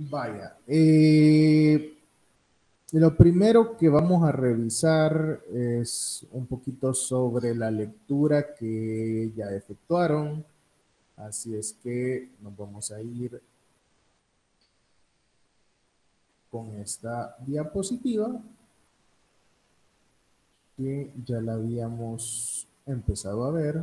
Vaya, lo primero que vamos a revisar es un poquito sobre la lectura que ya efectuaron. Así es que nos vamos a ir con esta diapositiva que ya la habíamos empezado a ver,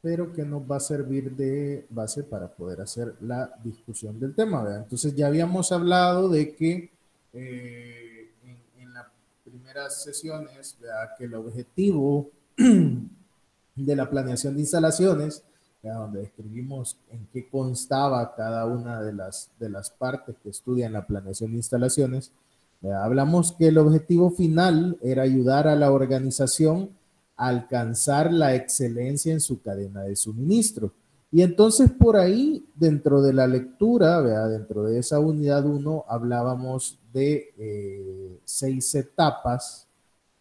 pero que nos va a servir de base para poder hacer la discusión del tema, ¿verdad? Entonces ya habíamos hablado de que en las primeras sesiones, ¿verdad? Que el objetivo de la planeación de instalaciones, ¿verdad? Donde describimos en qué constaba cada una de las partes que estudian la planeación de instalaciones, ¿verdad? Hablamos que el objetivo final era ayudar a la organización alcanzar la excelencia en su cadena de suministro. Y entonces por ahí, dentro de la lectura, ¿verdad? Dentro de esa unidad 1, hablábamos de 6 etapas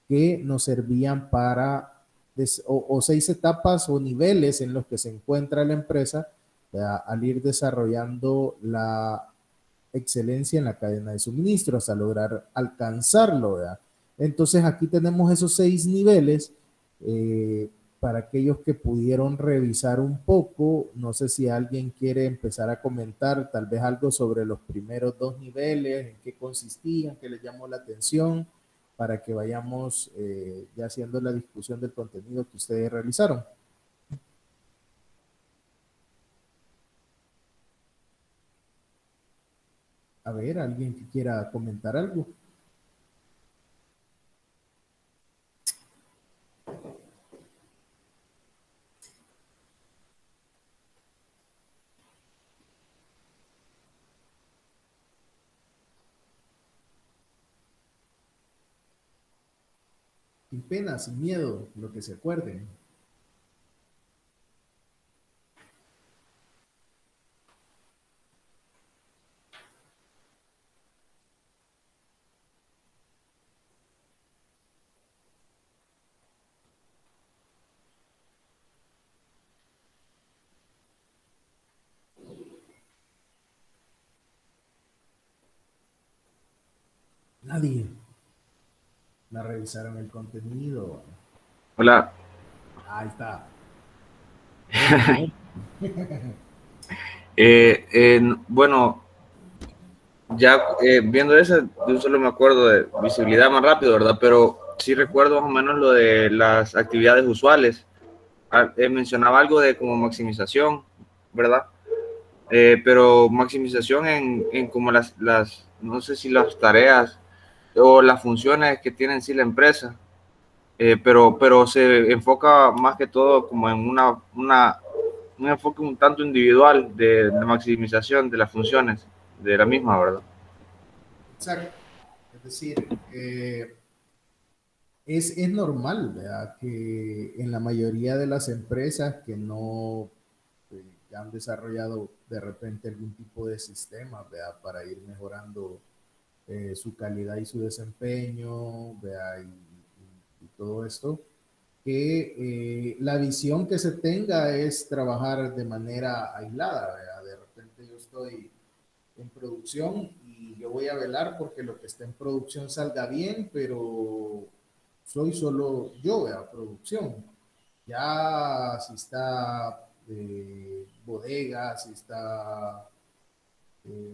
que nos servían para, o 6 etapas o niveles en los que se encuentra la empresa, ¿verdad? Al ir desarrollando la excelencia en la cadena de suministro hasta lograr alcanzarlo, ¿verdad? Entonces aquí tenemos esos 6 niveles. Para aquellos que pudieron revisar un poco, no sé si alguien quiere empezar a comentar tal vez algo sobre los primeros 2 niveles, en qué consistían, qué les llamó la atención, para que vayamos ya haciendo la discusión del contenido que ustedes realizaron. A ver, alguien que quiera comentar algo. Sin pena, sin miedo, lo que se acuerden. Nadie. La revisaron el contenido. Hola. Ahí está. Dele, dele. Bueno, ya viendo eso, yo solo me acuerdo de visibilidad más rápido, ¿verdad? Pero sí recuerdo más o menos lo de las actividades usuales. Mencionaba algo de como maximización, ¿verdad? Pero maximización en como no sé si las tareas o las funciones que tiene en sí la empresa, pero se enfoca más que todo como en un enfoque un tanto individual de maximización de las funciones de la misma, ¿verdad? Exacto. Es decir, es normal, ¿verdad? Que en la mayoría de las empresas que no que han desarrollado de repente algún tipo de sistema, ¿verdad? Para ir mejorando su calidad y su desempeño, ¿verdad? Y todo esto, que la visión que se tenga es trabajar de manera aislada, ¿verdad? De repente yo estoy en producción y yo voy a velar porque lo que está en producción salga bien, pero soy solo yo, ¿verdad? Producción. Ya si está bodega, si está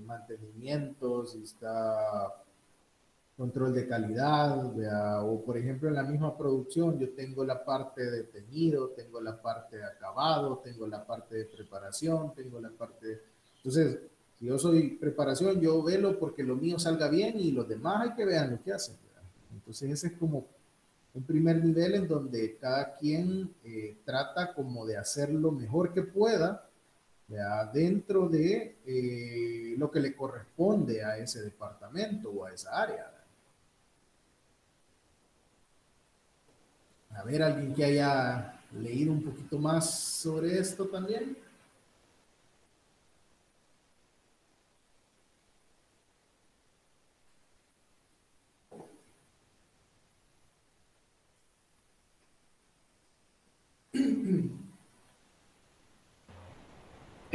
mantenimiento, si está control de calidad, ¿vea? O por ejemplo en la misma producción yo tengo la parte de teñido, tengo la parte de acabado, tengo la parte de preparación, tengo la parte de... Entonces, si yo soy preparación, yo velo porque lo mío salga bien y los demás hay que vean lo que hacen, ¿verdad? Entonces ese es como un primer nivel en donde cada quien trata como de hacer lo mejor que pueda, ¿verdad? Dentro de lo que le corresponde a ese departamento o a esa área, ¿verdad? A ver, alguien que haya leído un poquito más sobre esto también.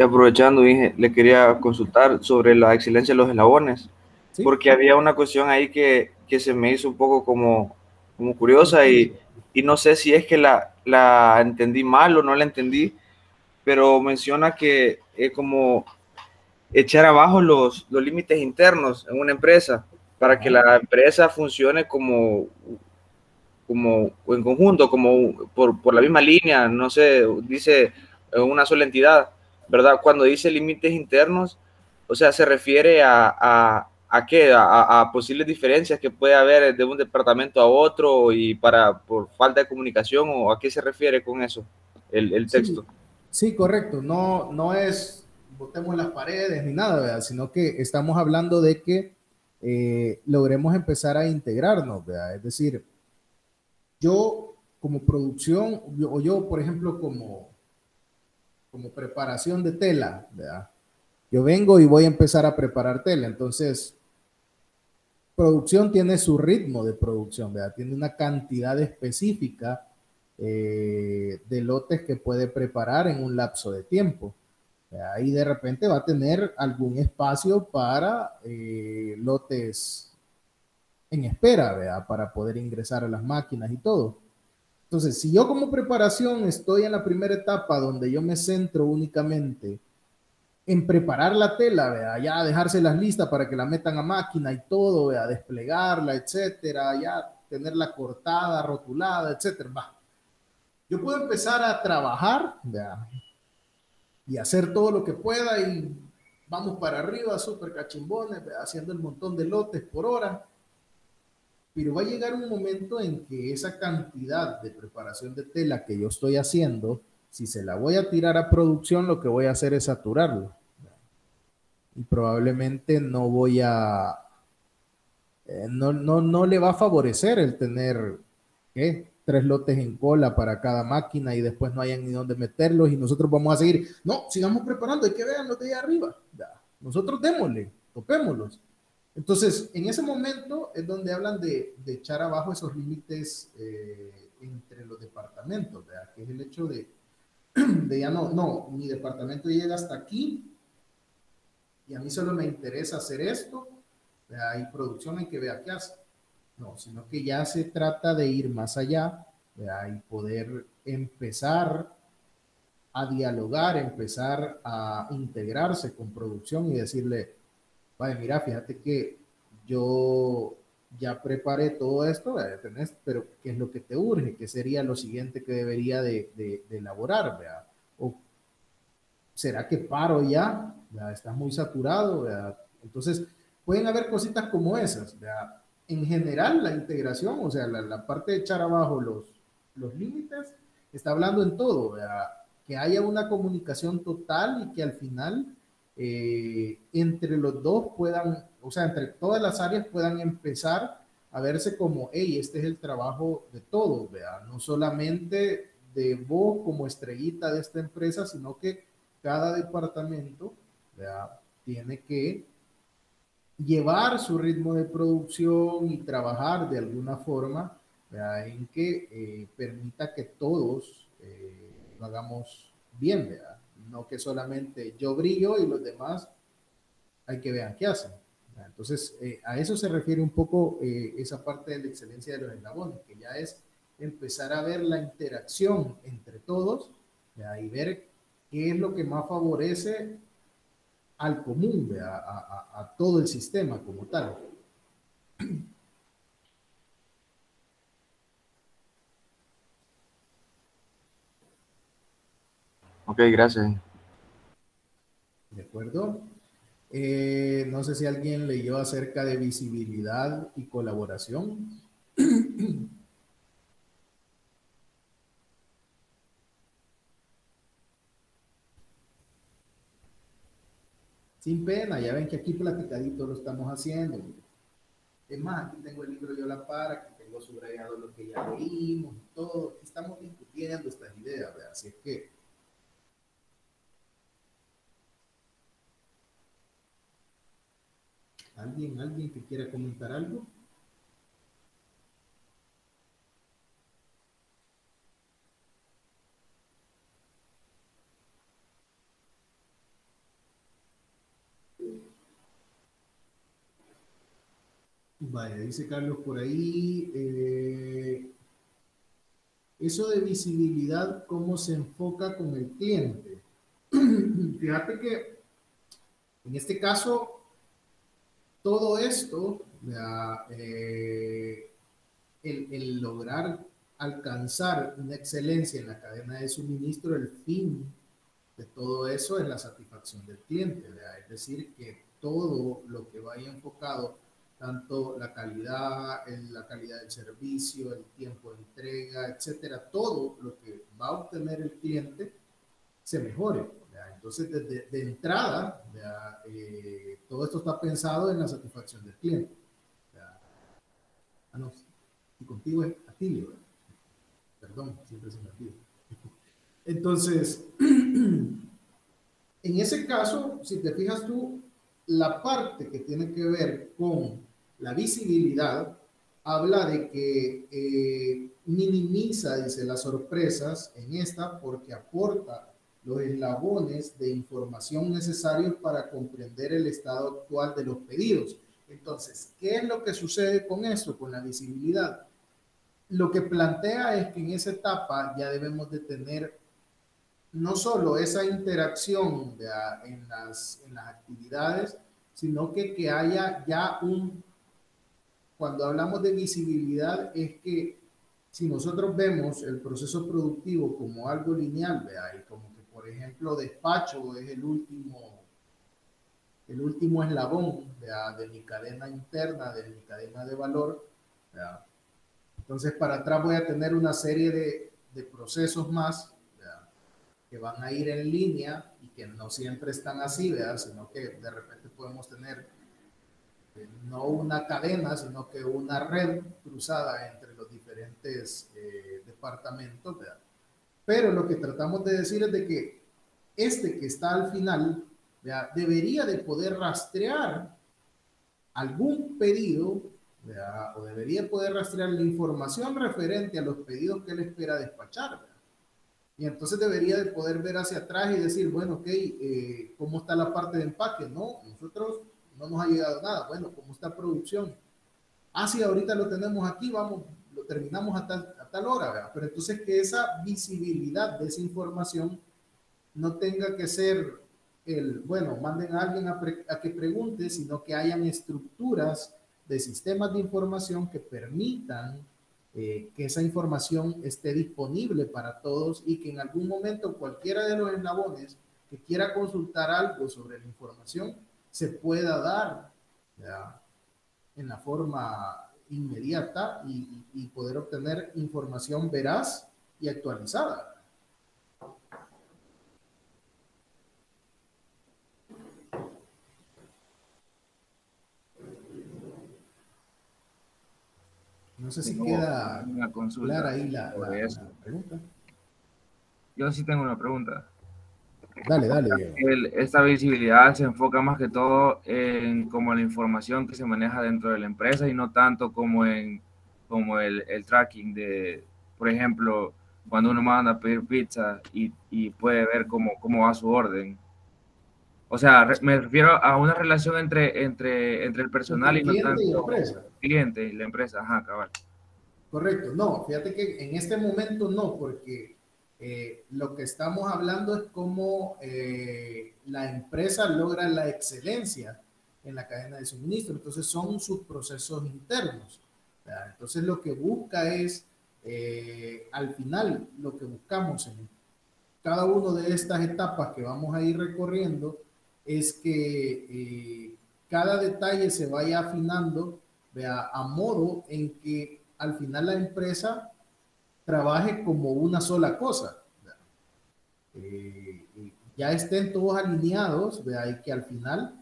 Y aprovechando, dije, le quería consultar sobre la excelencia de los eslabones, ¿Sí? porque había una cuestión ahí que se me hizo un poco como curiosa y no sé si es que la entendí mal o no la entendí, pero menciona que como echar abajo los límites internos en una empresa para que Ajá. la empresa funcione como en conjunto, como por la misma línea, no sé, dice una sola entidad, ¿verdad? Cuando dice límites internos, o sea, se refiere a qué, a posibles diferencias que puede haber de un departamento a otro y por falta de comunicación, o a qué se refiere con eso, el texto. Sí, sí, correcto. No, no es botemos las paredes ni nada, ¿verdad? Sino que estamos hablando de que logremos empezar a integrarnos, ¿verdad? Es decir, yo como producción, o yo, por ejemplo, como preparación de tela, ¿verdad? Yo vengo y voy a empezar a preparar tela. Entonces, producción tiene su ritmo de producción, ¿verdad? Tiene una cantidad específica de lotes que puede preparar en un lapso de tiempo. Ahí de repente va a tener algún espacio para lotes en espera, ¿verdad? Para poder ingresar a las máquinas y todo. Entonces, si yo como preparación estoy en la primera etapa donde yo me centro únicamente en preparar la tela, ¿verdad? Ya dejárselas listas para que la metan a máquina y todo, ¿verdad? Desplegarla, etcétera, ya tenerla cortada, rotulada, etcétera. Va. Yo puedo empezar a trabajar, ¿verdad? Y hacer todo lo que pueda y vamos para arriba, súper cachimbones, ¿verdad? Haciendo el montón de lotes por hora. Pero va a llegar un momento en que esa cantidad de preparación de tela que yo estoy haciendo, si se la voy a tirar a producción, lo que voy a hacer es saturarlo. Y probablemente no voy a, no le va a favorecer el tener, ¿qué? 3 lotes en cola para cada máquina y después no hayan ni dónde meterlos y nosotros vamos a seguir. No, sigamos preparando, hay que ver los de ahí arriba. Ya. Nosotros démosle, topémoslos. Entonces, en ese momento es donde hablan de echar abajo esos límites entre los departamentos, ¿verdad? Que es el hecho de ya no, mi departamento llega hasta aquí y a mí solo me interesa hacer esto, ¿verdad? Hay producción en que vea qué hace. No, sino que ya se trata de ir más allá, ¿verdad? Y poder empezar a dialogar, empezar a integrarse con producción y decirle, vaya, mira, fíjate que yo ya preparé todo esto, ¿tenés? Pero ¿qué es lo que te urge? ¿Qué sería lo siguiente que debería de elaborar? ¿Verdad? ¿O será que paro ya? ¿Verdad? ¿Estás muy saturado? ¿Verdad? Entonces, pueden haber cositas como esas. ¿Verdad? En general, la integración, o sea, la parte de echar abajo los límites, está hablando en todo, ¿verdad? Que haya una comunicación total y que al final entre los dos puedan, o sea, entre todas las áreas puedan empezar a verse como, hey, este es el trabajo de todos, ¿verdad? No solamente de vos como estrellita de esta empresa, sino que cada departamento, ¿verdad? Tiene que llevar su ritmo de producción y trabajar de alguna forma, ¿verdad? En que permita que todos lo hagamos bien, ¿verdad? No que solamente yo brillo y los demás hay que vean qué hacen. ¿Verdad? Entonces, a eso se refiere un poco esa parte de la excelencia de los eslabones, que ya es empezar a ver la interacción entre todos, ¿verdad? Y ver qué es lo que más favorece al común, a todo el sistema como tal. Ok, gracias. ¿De acuerdo? No sé si alguien leyó acerca de visibilidad y colaboración. Sin pena, ya ven que aquí platicadito lo estamos haciendo. Es más, aquí tengo el libro yo la para, aquí tengo subrayado lo que ya leímos, todo. Aquí estamos discutiendo estas ideas, ¿verdad? Así es que, ¿alguien que quiera comentar algo? Vaya, dice Carlos por ahí, eso de visibilidad, ¿cómo se enfoca con el cliente? Fíjate que en este caso, todo esto, ya, el lograr alcanzar una excelencia en la cadena de suministro, el fin de todo eso es la satisfacción del cliente, ¿verdad? Es decir, que todo lo que vaya enfocado, tanto la calidad del servicio, el tiempo de entrega, etcétera, todo lo que va a obtener el cliente se mejore, ¿verdad? Entonces, de entrada, todo esto está pensado en la satisfacción del cliente, ¿verdad? Ah, no, y contigo es Atilio, ¿verdad? Perdón, siempre se me olvida. Entonces, en ese caso, si te fijas tú, la parte que tiene que ver con la visibilidad habla de que minimiza, dice, las sorpresas en esta porque aporta los eslabones de información necesarios para comprender el estado actual de los pedidos. Entonces, ¿qué es lo que sucede con eso, con la visibilidad? Lo que plantea es que en esa etapa ya debemos de tener no solo esa interacción en las actividades, sino que haya ya cuando hablamos de visibilidad, es que si nosotros vemos el proceso productivo como algo lineal, ¿verdad? Y como que, por ejemplo, despacho es el último eslabón, ¿verdad? De mi cadena interna, de mi cadena de valor, ¿verdad? Entonces, para atrás voy a tener una serie de procesos más, ¿verdad? Que van a ir en línea y que no siempre están así, ¿verdad? Sino que de repente podemos tener no una cadena, sino que una red cruzada entre los diferentes departamentos, ¿verdad? Pero lo que tratamos de decir es de que este que está al final, ¿verdad? Debería de poder rastrear algún pedido, ¿verdad? O debería poder rastrear la información referente a los pedidos que él espera despachar, ¿verdad? Y entonces debería de poder ver hacia atrás y decir, bueno, ok, ¿cómo está la parte de empaque? No, nosotros no nos ha llegado nada. Bueno, ¿cómo está producción? Ah, sí, ahorita lo tenemos aquí, vamos, lo terminamos a tal hora, ¿verdad? Pero entonces que esa visibilidad de esa información no tenga que ser bueno, manden a alguien a que pregunte, sino que hayan estructuras de sistemas de información que permitan que esa información esté disponible para todos y que en algún momento cualquiera de los eslabones que quiera consultar algo sobre la información se pueda dar, ¿ya? En la forma inmediata y poder obtener información veraz y actualizada. No sé si Tengo queda una consulta clara ahí sobre eso. la pregunta. Yo sí tengo una pregunta. Dale, dale, Diego. Esta visibilidad se enfoca más que todo en como la información que se maneja dentro de la empresa y no tanto como en como el tracking de, por ejemplo, cuando uno manda a pedir pizza y puede ver cómo va su orden. O sea, me refiero a una relación entre el Entre personal el y no cliente y la tanto empresa. el cliente y la empresa. Ajá, cabal. Correcto. No, fíjate que en este momento no, porque lo que estamos hablando es cómo la empresa logra la excelencia en la cadena de suministro. Entonces son sus procesos internos, ¿verdad? Entonces lo que busca es, al final, lo que buscamos en cada una de estas etapas que vamos a ir recorriendo es que cada detalle se vaya afinando, vea, a modo en que al final la empresa trabaje como una sola cosa. Ya estén todos alineados, vea, y que al final,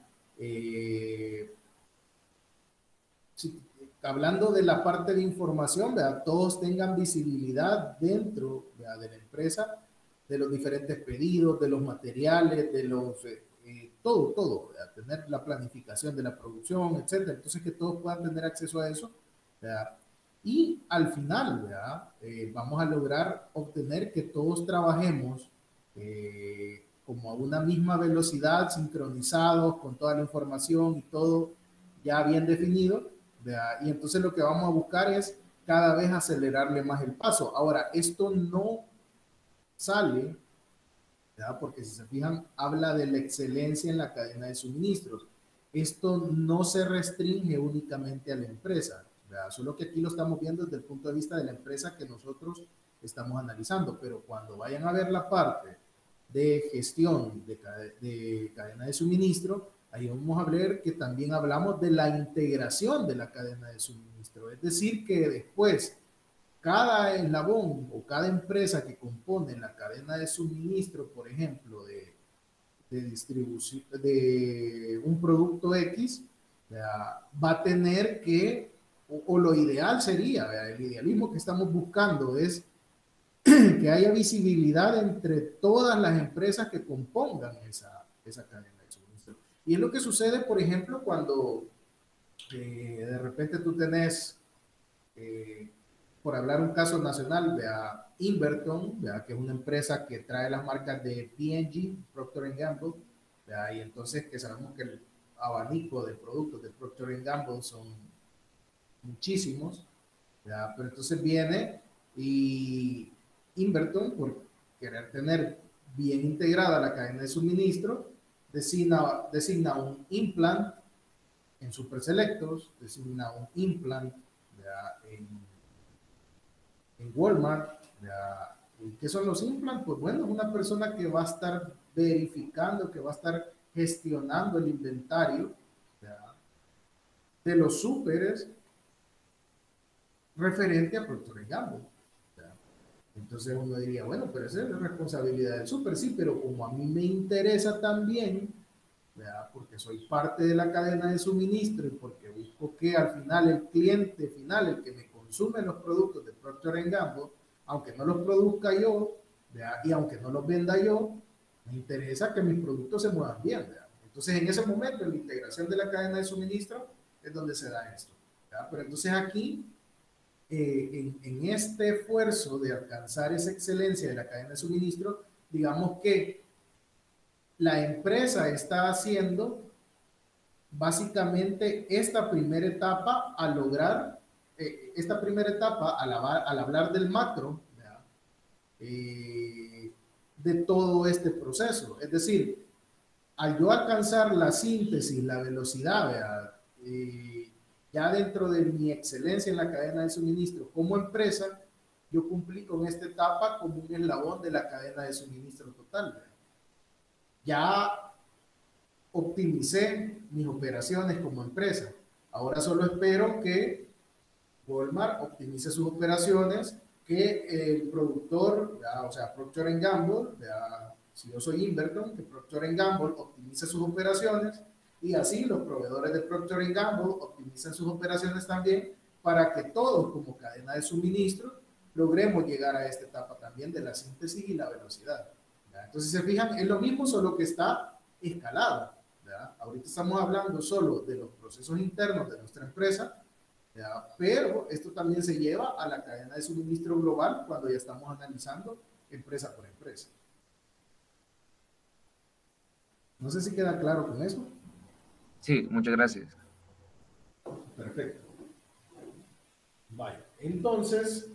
si, hablando de la parte de información, vea, todos tengan visibilidad dentro, vea, de la empresa, de los diferentes pedidos, de los materiales, de los todo, ¿verdad? Tener la planificación de la producción, etcétera. Entonces que todos puedan tener acceso a eso, ¿verdad? Y al final, ¿verdad? Vamos a lograr obtener que todos trabajemos como a una misma velocidad, sincronizados, con toda la información y todo ya bien definido, ¿verdad? Y entonces lo que vamos a buscar es cada vez acelerarle más el paso. Ahora, esto no sale, ¿verdad? Porque si se fijan, habla de la excelencia en la cadena de suministros. Esto no se restringe únicamente a la empresa, ¿verdad? Solo que aquí lo estamos viendo desde el punto de vista de la empresa que nosotros estamos analizando, pero cuando vayan a ver la parte de gestión de cadena de suministro, ahí vamos a ver que también hablamos de la integración de la cadena de suministro, es decir, que después cada eslabón o cada empresa que compone la cadena de suministro, por ejemplo, de distribución de un producto X, va a tener que, o lo ideal sería, ¿verdad? El idealismo que estamos buscando es que haya visibilidad entre todas las empresas que compongan esa cadena de suministro. Y es lo que sucede, por ejemplo, cuando de repente tú tenés, por hablar un caso nacional, vea Inverton, vea que es una empresa que trae las marcas de P&G, Procter Gamble, vea, y entonces que sabemos que el abanico de productos de Procter Gamble son muchísimos, vea, pero entonces viene y Inverton, por querer tener bien integrada la cadena de suministro, designa un implant en Super Selectos, designa un implant en Walmart. ¿Qué son los implants? Pues bueno, es una persona que va a estar verificando, que va a estar gestionando el inventario, ¿verdad?, de los súperes referente a Procter Gamble. Entonces uno diría, bueno, pero esa es la responsabilidad del súper, sí, pero como a mí me interesa también, ¿verdad?, porque soy parte de la cadena de suministro y porque busco que al final el cliente final, el que me consume los productos de Procter Gamble, aunque no los produzca yo, ¿verdad?, y aunque no los venda yo, me interesa que mis productos se muevan bien, ¿verdad? Entonces en ese momento, en la integración de la cadena de suministro, es donde se da esto, ¿verdad? Pero entonces aquí en este esfuerzo de alcanzar esa excelencia de la cadena de suministro, digamos que la empresa está haciendo básicamente esta primera etapa a lograr, esta primera etapa al hablar del macro, de todo este proceso. Es decir, al yo alcanzar la síntesis, la velocidad, ya dentro de mi excelencia en la cadena de suministro como empresa, yo cumplí con esta etapa como un eslabón de la cadena de suministro total, ¿verdad? Ya optimicé mis operaciones como empresa. Ahora solo espero que Walmart optimice sus operaciones, que el productor, o sea, Procter Gamble, si yo soy Inverton, que Procter Gamble optimice sus operaciones y así los proveedores de Procter Gamble optimicen sus operaciones también para que todos como cadena de suministro logremos llegar a esta etapa también de la síntesis y la velocidad. ¿Verdad? Entonces, se fijan, es lo mismo, solo que está escalado. ¿Verdad? Ahorita estamos hablando solo de los procesos internos de nuestra empresa, ¿verdad?, pero esto también se lleva a la cadena de suministro global cuando ya estamos analizando empresa por empresa. No sé si queda claro con eso. Sí, muchas gracias. Perfecto. Vaya, entonces,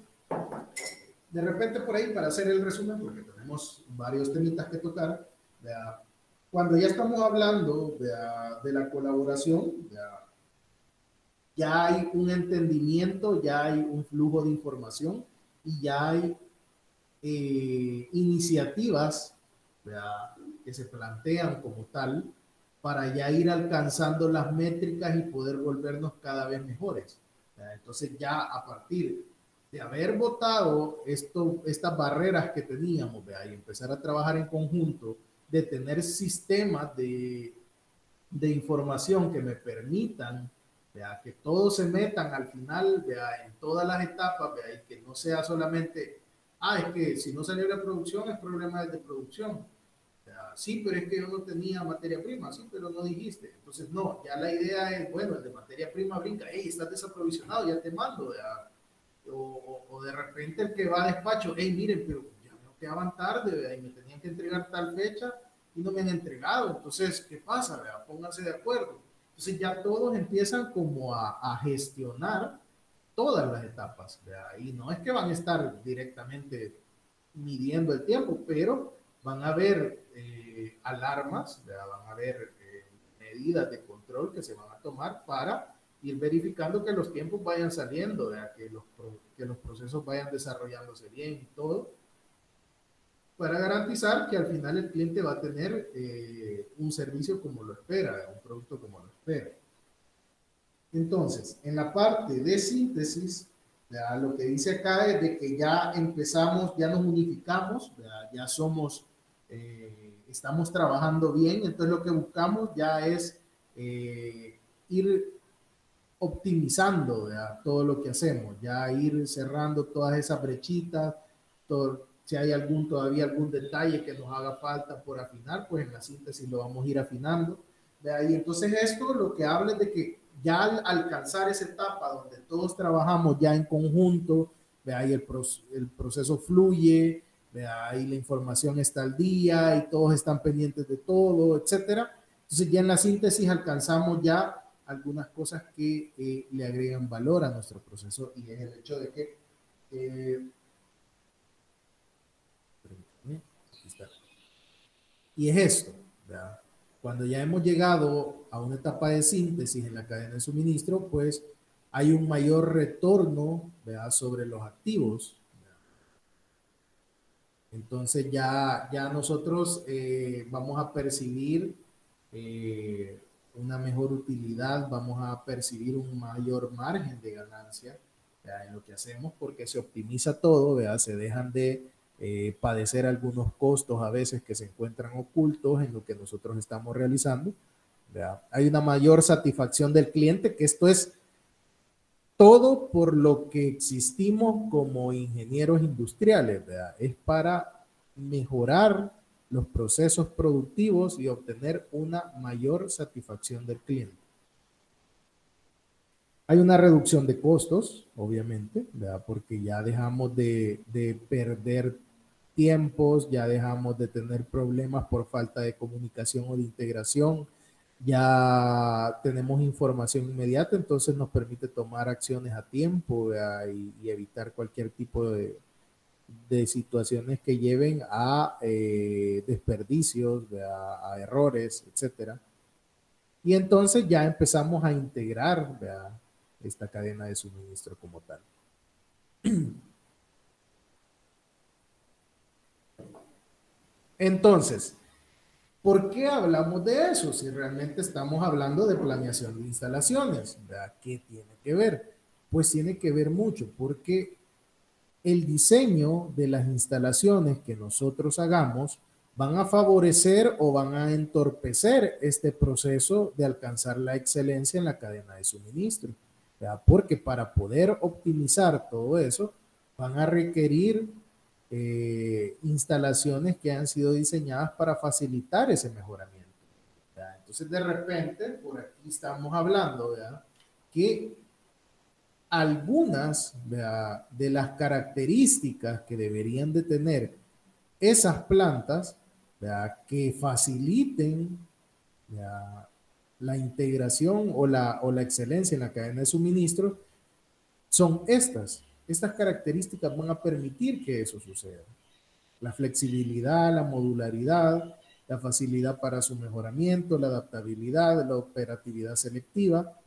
de repente por ahí, para hacer el resumen, porque tenemos varios temitas que tocar, ¿verdad?, cuando ya estamos hablando de la colaboración, ya hay un entendimiento, ya hay un flujo de información y ya hay iniciativas, ¿verdad?, que se plantean como tal para ya ir alcanzando las métricas y poder volvernos cada vez mejores, ¿verdad? Entonces ya a partir de haber votado estas barreras que teníamos, ¿verdad?, y empezar a trabajar en conjunto, de tener sistemas de información que me permitan, ¿verdad?, que todos se metan al final, ¿verdad?, en todas las etapas, ¿verdad?, y que no sea solamente, es que si no salió la producción es problema de producción. Sí, pero es que yo no tenía materia prima, sí, pero no dijiste. Entonces, no, ya la idea es, bueno, el de materia prima brinca, hey, estás desaprovisionado, ya te mando, ¿verdad? O de repente el que va a despacho, hey, miren, pero ya me quedaban tarde, ¿verdad?, y me tenían que entregar tal fecha y no me han entregado. Entonces, ¿qué pasa, ¿verdad? Pónganse de acuerdo. Entonces ya todos empiezan como a gestionar todas las etapas, ¿verdad? Y no es que van a estar directamente midiendo el tiempo, pero van a haber alarmas, ¿verdad? Van a haber medidas de control que se van a tomar para ir verificando que los tiempos vayan saliendo, ¿verdad? Que los procesos vayan desarrollándose bien y todo, para garantizar que al final el cliente va a tener un servicio como lo espera, un producto como lo espera. Entonces, en la parte de síntesis, ¿verdad? Lo que dice acá es de que ya empezamos, ya nos unificamos, ¿verdad? Ya somos, estamos trabajando bien, entonces lo que buscamos ya es ir optimizando, ¿verdad? Todo lo que hacemos, ya ir cerrando todas esas brechitas, si hay todavía algún detalle que nos haga falta por afinar, pues en la síntesis lo vamos a ir afinando. ¿Verdad? Y entonces esto lo que habla es de que ya al alcanzar esa etapa donde todos trabajamos ya en conjunto, ¿verdad? Y el proceso fluye, ¿verdad? Y la información está al día y todos están pendientes de todo, etcétera. Entonces ya en la síntesis alcanzamos ya algunas cosas que le agregan valor a nuestro proceso, y es el hecho de que y es esto, ¿verdad? Cuando ya hemos llegado a una etapa de síntesis en la cadena de suministro, pues hay un mayor retorno, ¿verdad? Sobre los activos, ¿verdad? Entonces ya nosotros vamos a percibir una mejor utilidad, vamos a percibir un mayor margen de ganancia, ¿verdad? En lo que hacemos, porque se optimiza todo, ¿verdad? Se dejan de padecer algunos costos a veces que se encuentran ocultos en lo que nosotros estamos realizando, ¿verdad? Hay una mayor satisfacción del cliente, que esto es todo por lo que existimos como ingenieros industriales, ¿verdad? Es para mejorar los procesos productivos y obtener una mayor satisfacción del cliente. Hay una reducción de costos, obviamente, ¿verdad? Porque ya dejamos de perder tiempos, ya dejamos de tener problemas por falta de comunicación o de integración, ya tenemos información inmediata, entonces nos permite tomar acciones a tiempo, ¿verdad? Y evitar cualquier tipo de situaciones que lleven a desperdicios, ¿verdad? A errores, etcétera. Y entonces ya empezamos a integrar, ¿verdad? Esta cadena de suministro como tal. Entonces, ¿por qué hablamos de eso? Si realmente estamos hablando de planeación de instalaciones, ¿verdad? ¿Qué tiene que ver? Pues tiene que ver mucho, porque el diseño de las instalaciones que nosotros hagamos van a favorecer o van a entorpecer este proceso de alcanzar la excelencia en la cadena de suministro, ¿verdad? Porque para poder optimizar todo eso, van a requerir instalaciones que han sido diseñadas para facilitar ese mejoramiento, ¿verdad? Entonces, de repente, por aquí estamos hablando, ¿verdad? Que algunas, ¿verdad?, de las características que deberían de tener esas plantas, ¿verdad?, que faciliten, ¿verdad?, la integración o la excelencia en la cadena de suministro, son estas características van a permitir que eso suceda. La flexibilidad, la modularidad, la facilidad para su mejoramiento, la adaptabilidad, la operatividad selectiva,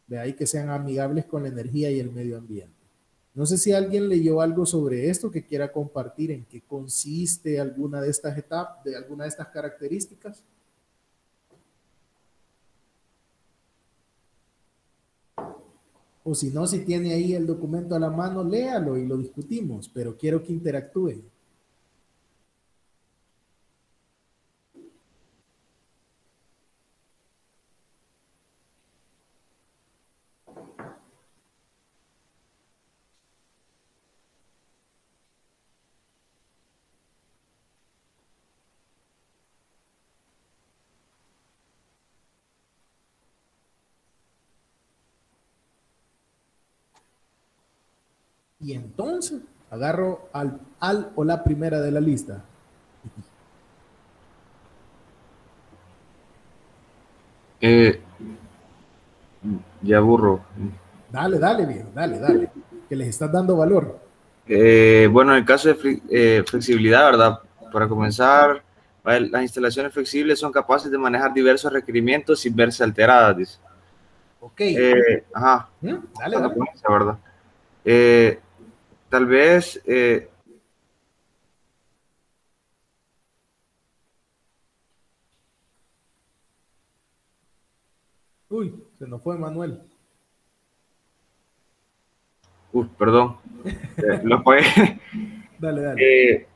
de ahí que sean amigables con la energía y el medio ambiente. No sé si alguien leyó algo sobre esto que quiera compartir, en qué consiste alguna de estas etapas, de alguna de estas características. O si no, si tiene ahí el documento a la mano, léalo y lo discutimos, pero quiero que interactúen. Y entonces agarro al o la primera de la lista. ya aburro. Dale, dale, viejo, dale, dale, que les estás dando valor. Bueno, en el caso de flexibilidad, ¿verdad? Para comenzar, las instalaciones flexibles son capaces de manejar diversos requerimientos sin verse alteradas, dice. Ok. Ajá, Dale, dale. ¿verdad? Tal vez, Uy, se nos fue Manuel. perdón, lo apagué. Dale, dale.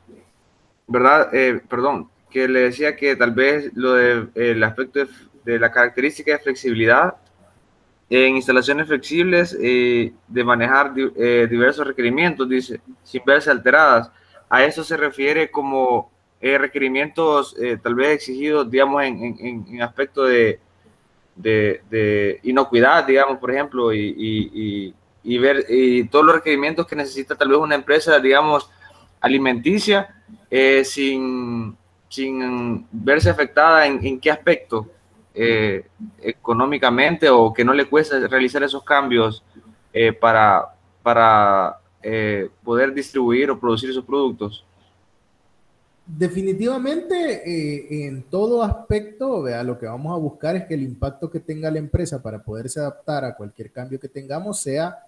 ¿Verdad? Perdón, que le decía que tal vez lo de, el aspecto de la característica de flexibilidad en instalaciones flexibles de manejar diversos requerimientos, dice, sin verse alteradas. A eso se refiere como requerimientos tal vez exigidos, digamos, en aspecto de inocuidad, digamos, por ejemplo, y ver y todos los requerimientos que necesita tal vez una empresa, digamos, alimenticia, sin verse afectada en qué aspecto, económicamente, o que no le cuesta realizar esos cambios para poder distribuir o producir sus productos. Definitivamente, en todo aspecto, vea, lo que vamos a buscar es que el impacto que tenga la empresa para poderse adaptar a cualquier cambio que tengamos sea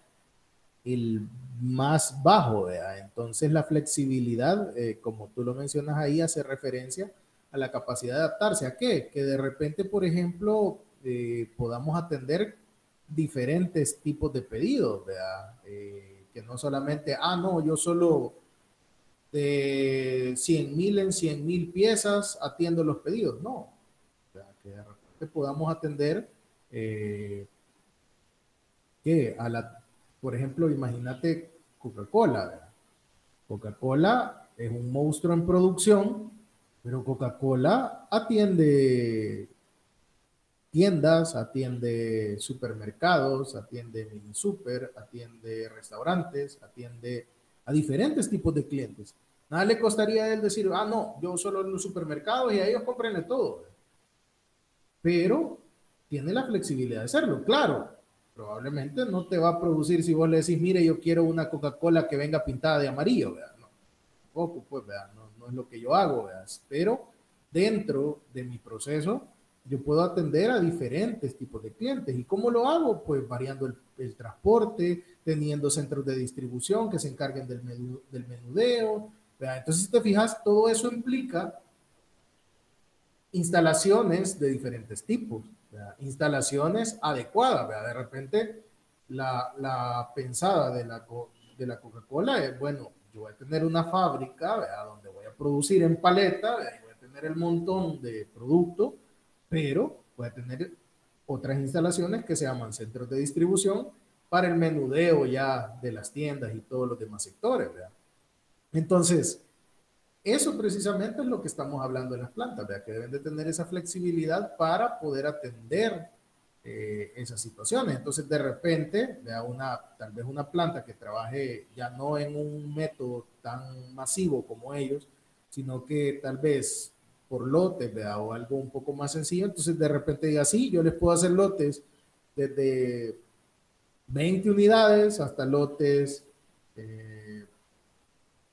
el más bajo, vea. Entonces, la flexibilidad, como tú lo mencionas ahí, hace referencia a la capacidad de adaptarse. ¿A qué? Que de repente, por ejemplo, podamos atender diferentes tipos de pedidos, vea. Que no solamente, no, yo solo de 100,000 en 100,000 piezas atiendo los pedidos. No, o sea, que de repente podamos atender que a la, por ejemplo, imagínate Coca-Cola, ¿verdad? Coca-Cola es un monstruo en producción, pero Coca-Cola atiende tiendas, atiende supermercados, atiende mini super, atiende restaurantes, atiende a diferentes tipos de clientes. Nada le costaría a él decir, no, yo solo en los supermercados y a ellos comprenle todo. Pero tiene la flexibilidad de hacerlo. Claro, probablemente no te va a producir si vos le decís, mire, yo quiero una Coca-Cola que venga pintada de amarillo, ¿verdad? No, tampoco, pues, ¿verdad? No, no es lo que yo hago, ¿verdad? Pero dentro de mi proceso, yo puedo atender a diferentes tipos de clientes. ¿Y cómo lo hago? Pues variando el transporte, teniendo centros de distribución que se encarguen del menudeo, ¿verdad? Entonces, si te fijas, todo eso implica instalaciones de diferentes tipos, ¿verdad? Instalaciones adecuadas, ¿verdad? De repente, la pensada de la Coca-Cola es, bueno, yo voy a tener una fábrica, ¿verdad? Donde voy a producir en paleta, ¿verdad? Voy a tener el montón de producto, pero voy a tener otras instalaciones que se llaman centros de distribución para el menudeo ya de las tiendas y todos los demás sectores, ¿verdad? Entonces, eso precisamente es lo que estamos hablando en las plantas, ¿verdad? Que deben de tener esa flexibilidad para poder atender esas situaciones. Entonces, de repente, ¿verdad? Tal vez una planta que trabaje ya no en un método tan masivo como ellos, sino que tal vez por lotes, ¿verdad? O algo un poco más sencillo. Entonces, de repente diga, sí, yo les puedo hacer lotes desde 20 unidades hasta lotes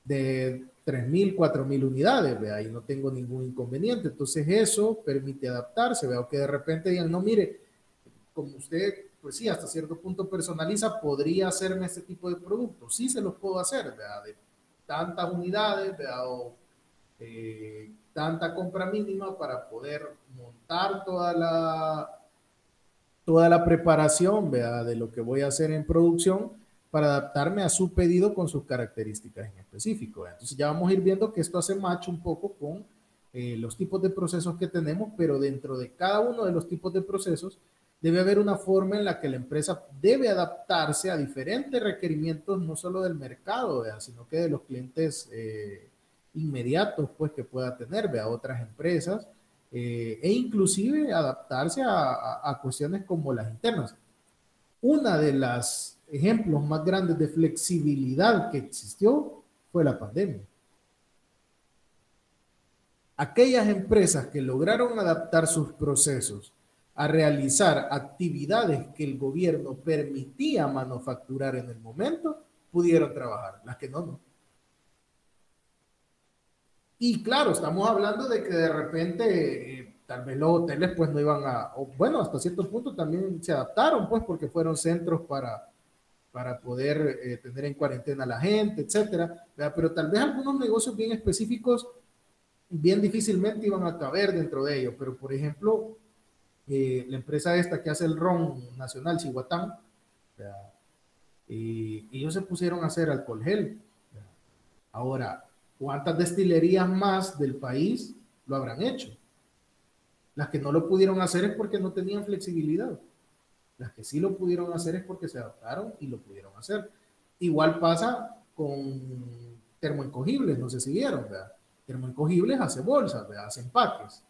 de 3,000, 4,000 unidades, ¿vea? Y no tengo ningún inconveniente. Entonces eso permite adaptarse, ¿vea? O que de repente digan, no, mire, como usted, pues sí, hasta cierto punto personaliza, podría hacerme este tipo de productos. Sí se los puedo hacer, ¿vea? De tantas unidades, ¿vea? O tanta compra mínima para poder montar toda la preparación, ¿vea? De lo que voy a hacer en producción para adaptarme a su pedido con sus características en específico. Entonces ya vamos a ir viendo que esto hace match un poco con los tipos de procesos que tenemos, pero dentro de cada uno de los tipos de procesos debe haber una forma en la que la empresa debe adaptarse a diferentes requerimientos, no solo del mercado, ¿vea? Sino que de los clientes inmediatos pues, que pueda tener, ¿vea? Otras empresas, e inclusive adaptarse a cuestiones como las internas. Una de las ejemplos más grandes de flexibilidad que existió fue la pandemia. Aquellas empresas que lograron adaptar sus procesos a realizar actividades que el gobierno permitía manufacturar en el momento, pudieron trabajar. Las que no, no. Y claro, estamos hablando de que de repente tal vez los hoteles pues no iban a, o bueno, hasta cierto punto también se adaptaron pues porque fueron centros para poder tener en cuarentena a la gente, etcétera. Pero tal vez algunos negocios bien específicos bien difícilmente iban a caber dentro de ellos. Pero por ejemplo, la empresa esta que hace el ron nacional, Cihuatán, ellos se pusieron a hacer alcohol gel. Ahora, ¿cuántas destilerías más del país lo habrán hecho? Las que no lo pudieron hacer es porque no tenían flexibilidad. Las que sí lo pudieron hacer es porque se adaptaron y lo pudieron hacer. Igual pasa con termoencogibles, no sé si vieron, ¿verdad? Termoencogibles hace bolsas, ¿verdad? Hace empaques.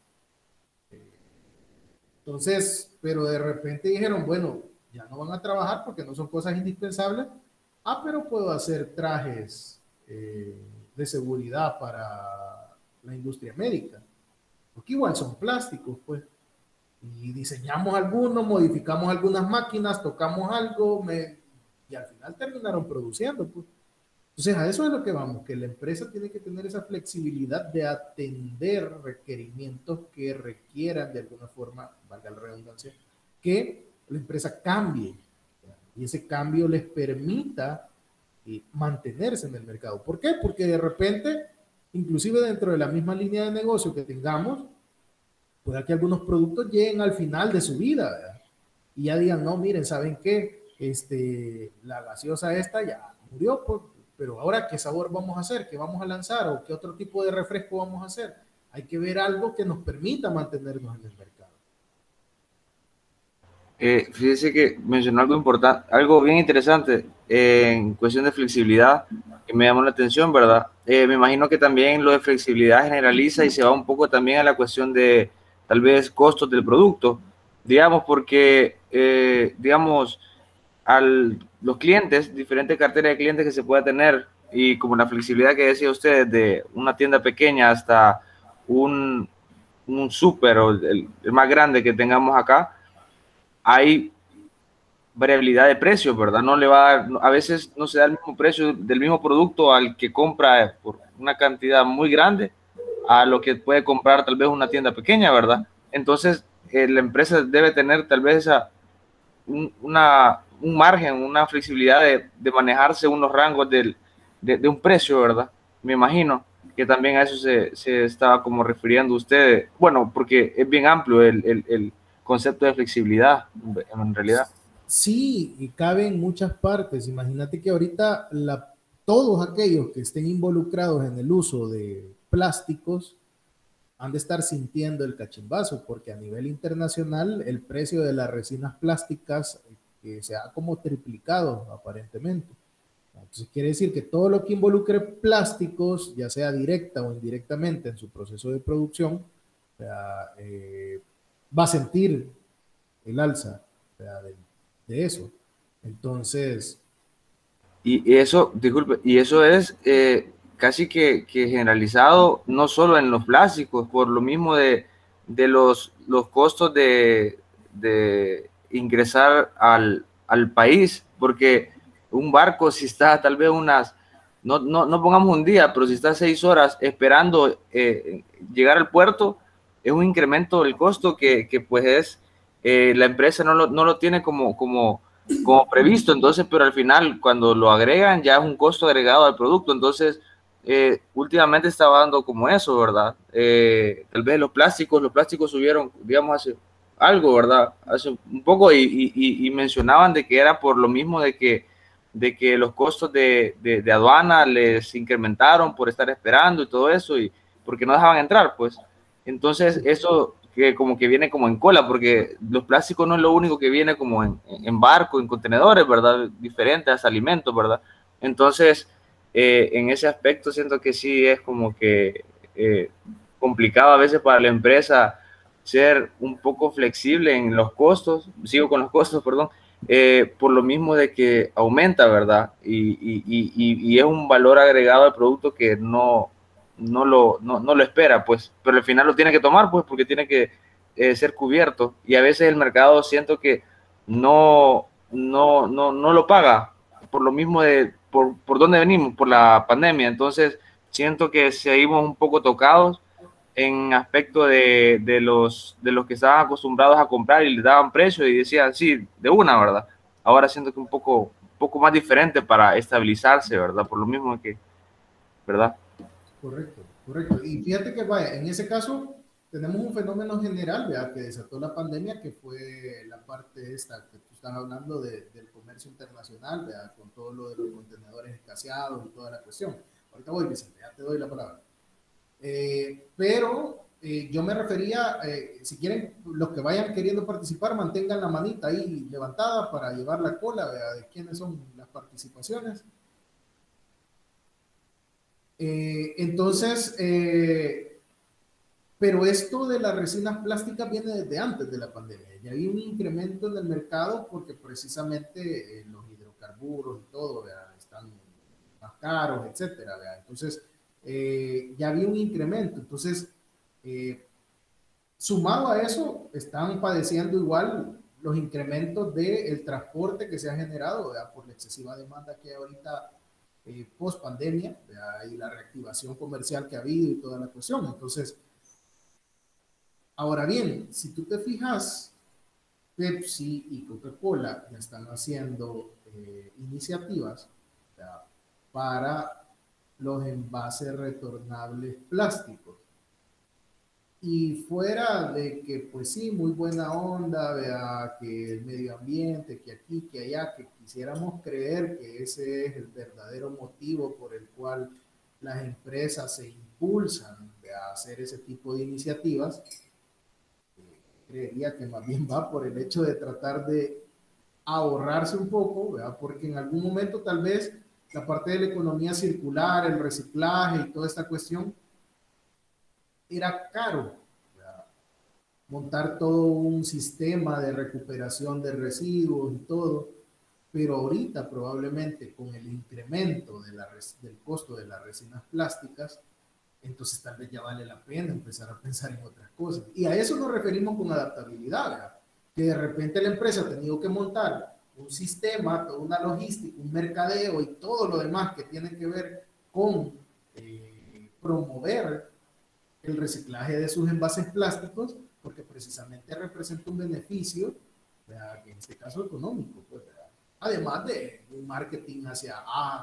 Entonces, pero de repente dijeron, bueno, ya no van a trabajar porque no son cosas indispensables. Ah, pero puedo hacer trajes de seguridad para la industria médica. Porque igual son plásticos, pues. Y diseñamos algunos, modificamos algunas máquinas, tocamos algo, y al final terminaron produciendo, pues. Entonces, a eso es lo que vamos, que la empresa tiene que tener esa flexibilidad de atender requerimientos que requieran de alguna forma, valga la redundancia, que la empresa cambie y ese cambio les permita mantenerse en el mercado. ¿Por qué? Porque de repente, inclusive dentro de la misma línea de negocio que tengamos, puede que algunos productos lleguen al final de su vida, ¿verdad? Y ya digan, no, miren, ¿saben qué? La gaseosa esta ya murió, pues, pero ahora, ¿qué sabor vamos a hacer? ¿Qué vamos a lanzar? ¿O qué otro tipo de refresco vamos a hacer? Hay que ver algo que nos permita mantenernos en el mercado. Fíjese que mencionó algo importante, algo bien interesante en cuestión de flexibilidad que me llamó la atención, ¿verdad? Me imagino que también lo de flexibilidad generaliza y se va un poco también a la cuestión de tal vez costos del producto, digamos, porque, digamos, los clientes, diferentes carteras de clientes que se pueda tener y como la flexibilidad que decía usted de una tienda pequeña hasta un súper o el más grande que tengamos acá, hay variabilidad de precios, ¿verdad? No le va a dar, a veces no se da el mismo precio del mismo producto al que compra por una cantidad muy grande a lo que puede comprar tal vez una tienda pequeña, ¿verdad? Entonces, la empresa debe tener tal vez un margen, una flexibilidad de manejarse unos rangos de un precio, ¿verdad? Me imagino que también a eso se estaba como refiriendo usted, bueno, porque es bien amplio el concepto de flexibilidad, en realidad. Sí, y cabe en muchas partes. Imagínate que ahorita todos aquellos que estén involucrados en el uso de plásticos han de estar sintiendo el cachimbazo, porque a nivel internacional el precio de las resinas plásticas se ha como triplicado aparentemente. Entonces quiere decir que todo lo que involucre plásticos, ya sea directa o indirectamente en su proceso de producción, o sea, va a sentir el alza, o sea, de eso. Entonces... Y eso, disculpe, y eso es casi que generalizado, no solo en los plásticos, por lo mismo de los costos de ingresar al país, porque un barco si está tal vez no pongamos un día, pero si está 6 horas esperando llegar al puerto, es un incremento del costo que pues es, la empresa no lo tiene como previsto, entonces, pero al final cuando lo agregan ya es un costo agregado al producto, entonces últimamente estaba dando como eso, ¿verdad? Tal vez los plásticos subieron, digamos, hace algo, ¿verdad? Hace un poco y mencionaban de que era por lo mismo de que los costos de aduana les incrementaron por estar esperando y todo eso, y porque no dejaban entrar, pues. Entonces, eso que como que viene como en cola, porque los plásticos no es lo único que viene como en barco, en contenedores, ¿verdad? Diferentes alimentos, ¿verdad? Entonces, en ese aspecto siento que sí es como que complicado a veces para la empresa ser un poco flexible en los costos, sigo con los costos, perdón, por lo mismo de que aumenta, ¿verdad? Y es un valor agregado al producto que no lo espera, pues, pero al final lo tiene que tomar, pues, porque tiene que ser cubiertos y a veces el mercado siento que no lo paga por lo mismo por dónde venimos, por la pandemia. Entonces siento que seguimos un poco tocados en aspecto de los que estaban acostumbrados a comprar y les daban precio y decían, sí, de una, ¿verdad? Ahora siento que un poco más diferente para estabilizarse, ¿verdad? Por lo mismo que, ¿verdad? Correcto, correcto. Y fíjate que, vaya, en ese caso tenemos un fenómeno general, ¿verdad? Que desató la pandemia, que fue la parte esta que tú estás hablando del comercio internacional, ¿verdad? Con todo lo de los contenedores escaseados y toda la cuestión. Ahorita voy, Vicente, ya te doy la palabra. Pero yo me refería, si quieren, los que vayan queriendo participar, mantengan la manita ahí levantada para llevar la cola, ¿verdad? De quiénes son las participaciones. Entonces, pero esto de las resinas plásticas viene desde antes de la pandemia. Ya había un incremento en el mercado porque precisamente los hidrocarburos y todo, ¿verdad? Están más caros, etcétera, ¿verdad? Entonces, ya había un incremento. Entonces, sumado a eso, están padeciendo igual los incrementos del transporte que se ha generado, ¿verdad? Por la excesiva demanda que hay ahorita post pandemia, y la reactivación comercial que ha habido y toda la cuestión. Entonces, ahora bien, si tú te fijas, Pepsi y Coca-Cola ya están haciendo iniciativas, ¿verdad? Para los envases retornables plásticos. Y fuera de que, pues sí, muy buena onda, ¿verdad? Que el medio ambiente, que aquí, que allá, que quisiéramos creer que ese es el verdadero motivo por el cual las empresas se impulsan a hacer ese tipo de iniciativas, creería que más bien va por el hecho de tratar de ahorrarse un poco, ¿verdad? Porque en algún momento tal vez la parte de la economía circular, el reciclaje y toda esta cuestión era caro, ¿verdad? Montar todo un sistema de recuperación de residuos y todo, pero ahorita probablemente con el incremento del costo de las resinas plásticas, entonces tal vez ya vale la pena empezar a pensar en otras cosas. Y a eso nos referimos con adaptabilidad, ¿verdad? Que de repente la empresa ha tenido que montar un sistema, toda una logística, un mercadeo y todo lo demás que tiene que ver con promover el reciclaje de sus envases plásticos, porque precisamente representa un beneficio, ¿verdad? En este caso económico, pues, ¿verdad? Además de un marketing hacia,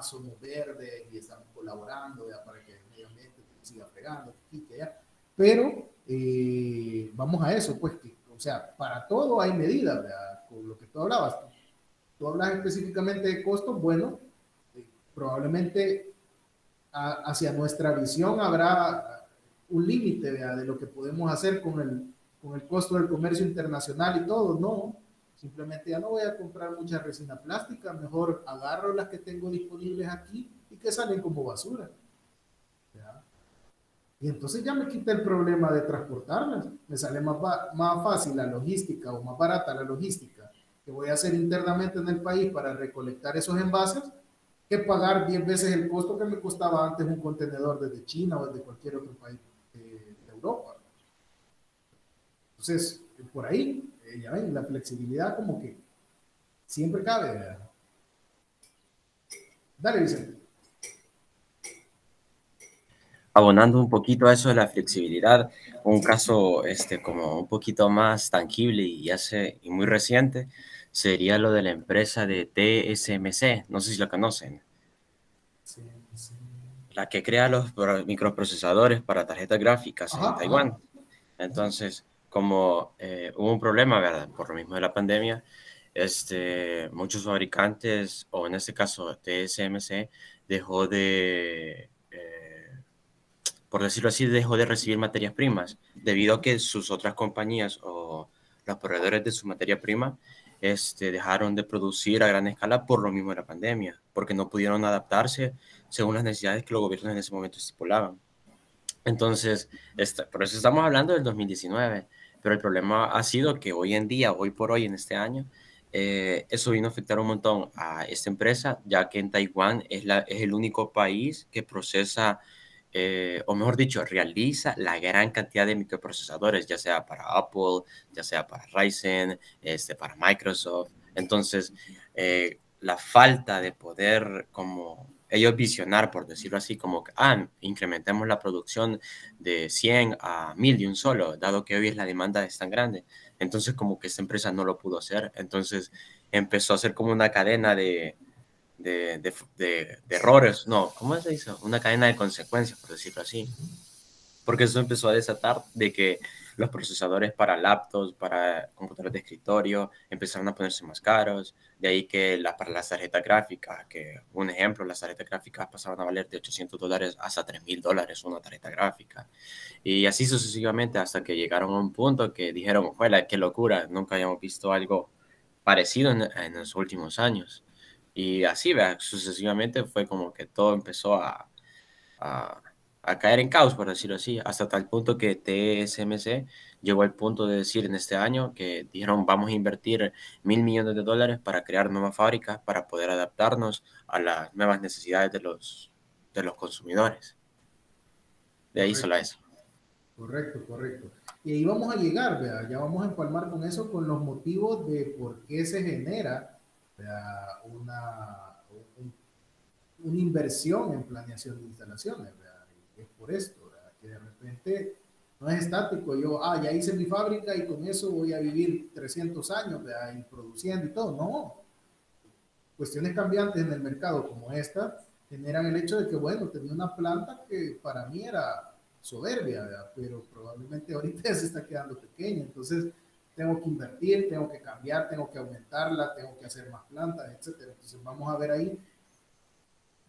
somos verdes y estamos colaborando, ¿verdad? Para que el medio ambiente siga fregando, pero vamos a eso, pues, que, o sea, para todo hay medidas, ¿verdad? Con lo que tú hablabas. Tú hablas específicamente de costos, bueno, probablemente hacia nuestra visión habrá un límite de lo que podemos hacer con el costo del comercio internacional y todo, no. Simplemente ya no voy a comprar mucha resina plástica, mejor agarro las que tengo disponibles aquí y que salen como basura. ¿Ya? Y entonces ya me quita el problema de transportarlas. Me sale más fácil la logística o más barata la logística que voy a hacer internamente en el país para recolectar esos envases que pagar 10 veces el costo que me costaba antes un contenedor desde China o desde cualquier otro país de Europa. Entonces, por ahí, ya ven, la flexibilidad como que siempre cabe, ¿verdad? Dale, Vicente. Abonando un poquito a eso de la flexibilidad, un caso como un poquito más tangible y muy reciente sería lo de la empresa de TSMC, no sé si la conocen, Sí, sí. la que crea los microprocesadores para tarjetas gráficas en Taiwán. Ajá. Entonces, como hubo un problema, ¿verdad? Por lo mismo de la pandemia, muchos fabricantes, o en este caso TSMC, dejó de por decirlo así, dejó de recibir materias primas, debido a que sus otras compañías o los proveedores de su materia prima dejaron de producir a gran escala por lo mismo de la pandemia, porque no pudieron adaptarse según las necesidades que los gobiernos en ese momento estipulaban. Entonces, por eso estamos hablando del 2019, pero el problema ha sido que hoy en día, hoy por hoy, en este año, eso vino a afectar un montón a esta empresa, ya que en Taiwán es el único país que procesa o mejor dicho, realiza la gran cantidad de microprocesadores, ya sea para Apple, ya sea para Ryzen, para Microsoft. Entonces, la falta de poder como ellos visionar, por decirlo así, como que, incrementemos la producción de 100 a 1000 de un solo, dado que hoy la demanda es tan grande. Entonces, como que esta empresa no lo pudo hacer. Entonces, empezó a hacer como una cadena de errores, no, ¿cómo se dice? Una cadena de consecuencias, por decirlo así. Porque eso empezó a desatar de que los procesadores para laptops, para computadores de escritorio, empezaron a ponerse más caros. De ahí que para las tarjetas gráficas, que un ejemplo, las tarjetas gráficas pasaban a valer de $800 hasta $3000 una tarjeta gráfica. Y así sucesivamente hasta que llegaron a un punto que dijeron, ¡juela, qué locura! Nunca habíamos visto algo parecido en los últimos años. Y así, ¿verdad? Sucesivamente fue como que todo empezó a, a caer en caos, por decirlo así, hasta tal punto que TSMC llegó al punto de decir en este año que dijeron vamos a invertir $1.000 millones para crear nuevas fábricas para poder adaptarnos a las nuevas necesidades de los consumidores. De ahí solo eso. Correcto, correcto. Y ahí vamos a llegar, ¿vea? Ya vamos a empalmar con eso, con los motivos de por qué se genera, ¿vea? Una inversión en planeación de instalaciones, ¿vea? Y es por esto, ¿vea? Que de repente no es estático. Yo, ya hice mi fábrica y con eso voy a vivir 300 años, ¿vea? Y produciendo y todo. No. Cuestiones cambiantes en el mercado como esta generan el hecho de que, bueno, tenía una planta que para mí era soberbia, ¿verdad? Pero probablemente ahorita ya se está quedando pequeña, entonces tengo que invertir, tengo que cambiar, tengo que aumentarla, tengo que hacer más plantas, etcétera. Entonces vamos a ver ahí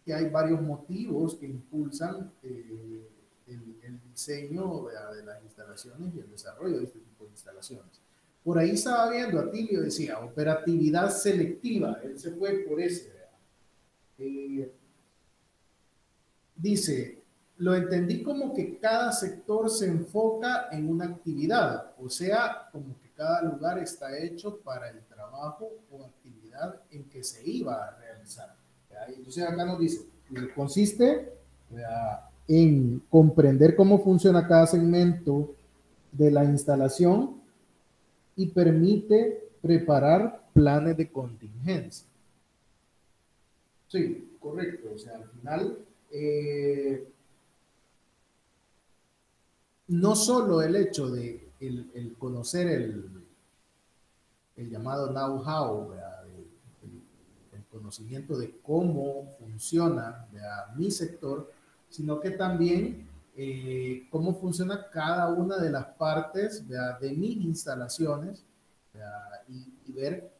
que hay varios motivos que impulsan el diseño, ¿verdad?, de las instalaciones y el desarrollo de este tipo de instalaciones. Por ahí estaba viendo, Atilio decía, operatividad selectiva, él se fue por ese, dice, lo entendí como que cada sector se enfoca en una actividad, o sea, como que cada lugar está hecho para el trabajo o actividad en que se iba a realizar. Entonces acá nos dice, consiste en comprender cómo funciona cada segmento de la instalación y permite preparar planes de contingencia. Sí, correcto. O sea, al final, no solo el hecho de el conocer el llamado know-how, el conocimiento de cómo funciona mi sector, sino que también cómo funciona cada una de las partes de mis instalaciones y ver,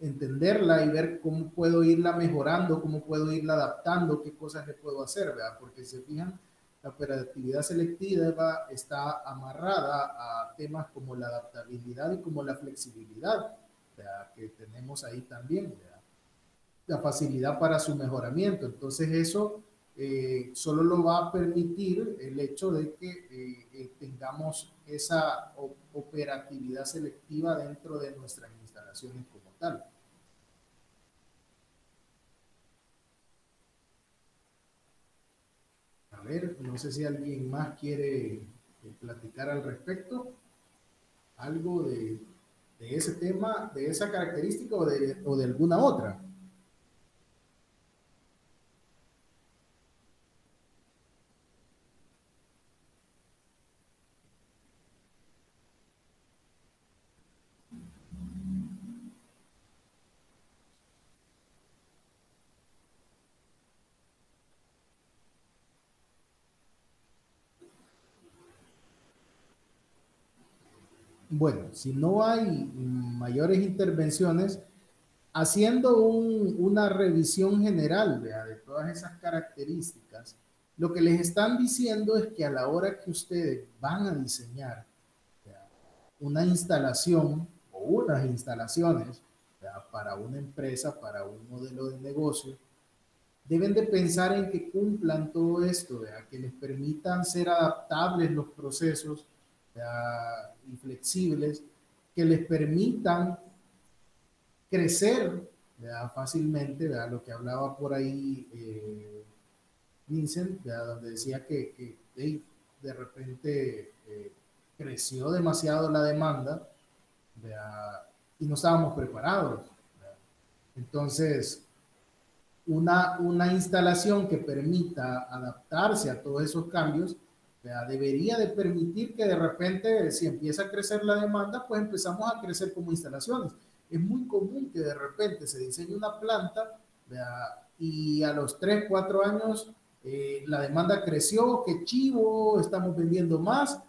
entenderla y ver cómo puedo irla mejorando, cómo puedo irla adaptando, qué cosas le puedo hacer, ¿verdad? Porque se fijan, la operatividad selectiva está amarrada a temas como la adaptabilidad y como la flexibilidad, ¿verdad?, que tenemos ahí también, ¿verdad?, la facilidad para su mejoramiento. Entonces eso solo lo va a permitir el hecho de que tengamos esa operatividad selectiva dentro de nuestras instalaciones como tal. A ver, no sé si alguien más quiere platicar al respecto, algo de ese tema, de esa característica o de alguna otra. Bueno, si no hay mayores intervenciones, haciendo una revisión general, ¿vea?, de todas esas características, lo que les están diciendo es que a la hora que ustedes van a diseñar, ¿vea?, una instalación o unas instalaciones, ¿vea?, para una empresa, para un modelo de negocio, deben de pensar en que cumplan todo esto, ¿vea?, que les permitan ser adaptables los procesos, ¿vea?, y flexibles, que les permitan crecer, ¿vea?, fácilmente, ¿vea?, lo que hablaba por ahí Vincent, ¿verdad? Donde decía que hey, de repente creció demasiado la demanda, ¿verdad? Y no estábamos preparados, ¿verdad? Entonces, una instalación que permita adaptarse a todos esos cambios, ¿verdad? Debería de permitir que de repente, si empieza a crecer la demanda, pues empezamos a crecer como instalaciones. Es muy común que de repente se diseñe una planta, ¿verdad? Y a los 3 4 años la demanda creció, que chivo, estamos vendiendo más,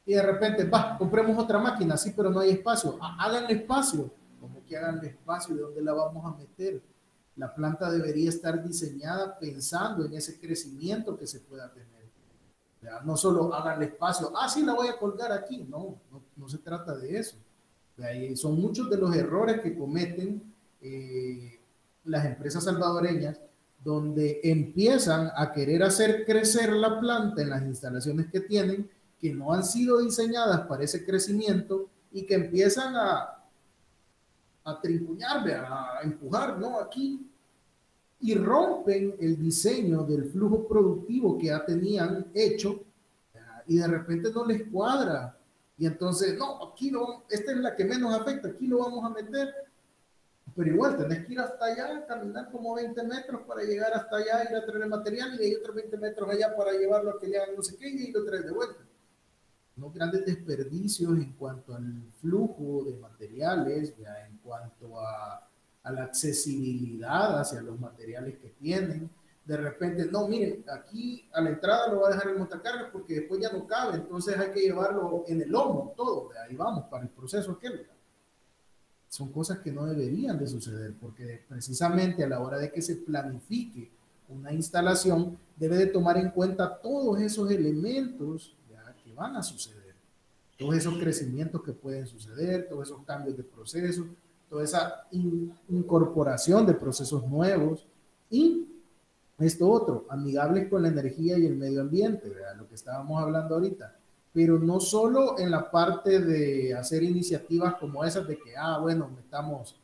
y de repente, va, compremos otra máquina, sí, pero no hay espacio. Háganle espacio. ¿Cómo que háganle espacio? ¿De dónde la vamos a meter? La planta debería estar diseñada pensando en ese crecimiento que se pueda tener. ¿Ya? No solo háganle espacio, sí, la voy a colgar aquí. No se trata de eso. Son muchos de los errores que cometen las empresas salvadoreñas, donde empiezan a querer hacer crecer la planta en las instalaciones que tienen, que no han sido diseñadas para ese crecimiento y que empiezan a trincuñar, a empujar, ¿no? Aquí, y rompen el diseño del flujo productivo que ya tenían hecho, y de repente no les cuadra. Y entonces, no, aquí esta es la que menos afecta, aquí lo vamos a meter. Pero igual tenés que ir hasta allá, caminar como 20 metros para llegar hasta allá, ir a traer el material, y hay otros 20 metros allá para llevarlo a que le hagan no sé qué, y lo traes de vuelta. Unos grandes desperdicios en cuanto al flujo de materiales, ya en cuanto a la accesibilidad hacia los materiales que tienen. De repente, no, miren, aquí a la entrada lo va a dejar en montacargas porque después ya no cabe, entonces hay que llevarlo en el lomo, todo, ahí vamos, para el proceso aquel. Son cosas que no deberían de suceder, porque precisamente a la hora de que se planifique una instalación, debe de tomar en cuenta todos esos elementos que van a suceder, todos esos crecimientos que pueden suceder, todos esos cambios de procesos, toda esa incorporación de procesos nuevos y esto otro, amigables con la energía y el medio ambiente, ¿verdad? Lo que estábamos hablando ahorita, pero no solo en la parte de hacer iniciativas como esas de que, bueno, metamos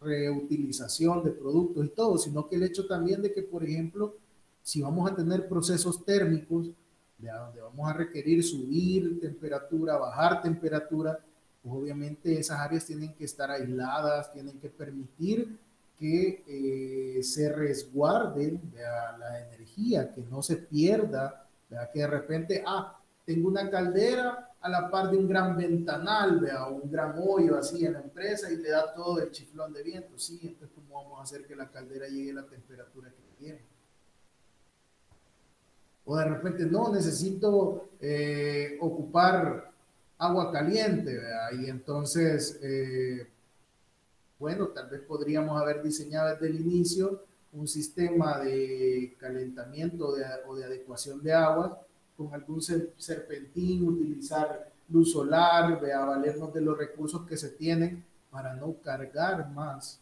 reutilización de productos y todo, sino que el hecho también de que, por ejemplo, si vamos a tener procesos térmicos, donde vamos a requerir subir temperatura, bajar temperatura, pues obviamente esas áreas tienen que estar aisladas, tienen que permitir que se resguarde la energía, que no se pierda, que de repente, tengo una caldera a la par de un gran ventanal, o un gran hoyo así en la empresa y le da todo el chiflón de viento, sí, entonces ¿cómo vamos a hacer que la caldera llegue a la temperatura que quiere? O de repente, no, necesito ocupar agua caliente, ¿verdad? Y entonces, bueno, tal vez podríamos haber diseñado desde el inicio un sistema de calentamiento o de adecuación de agua con algún serpentín, utilizar luz solar, valernos de los recursos que se tienen para no cargar más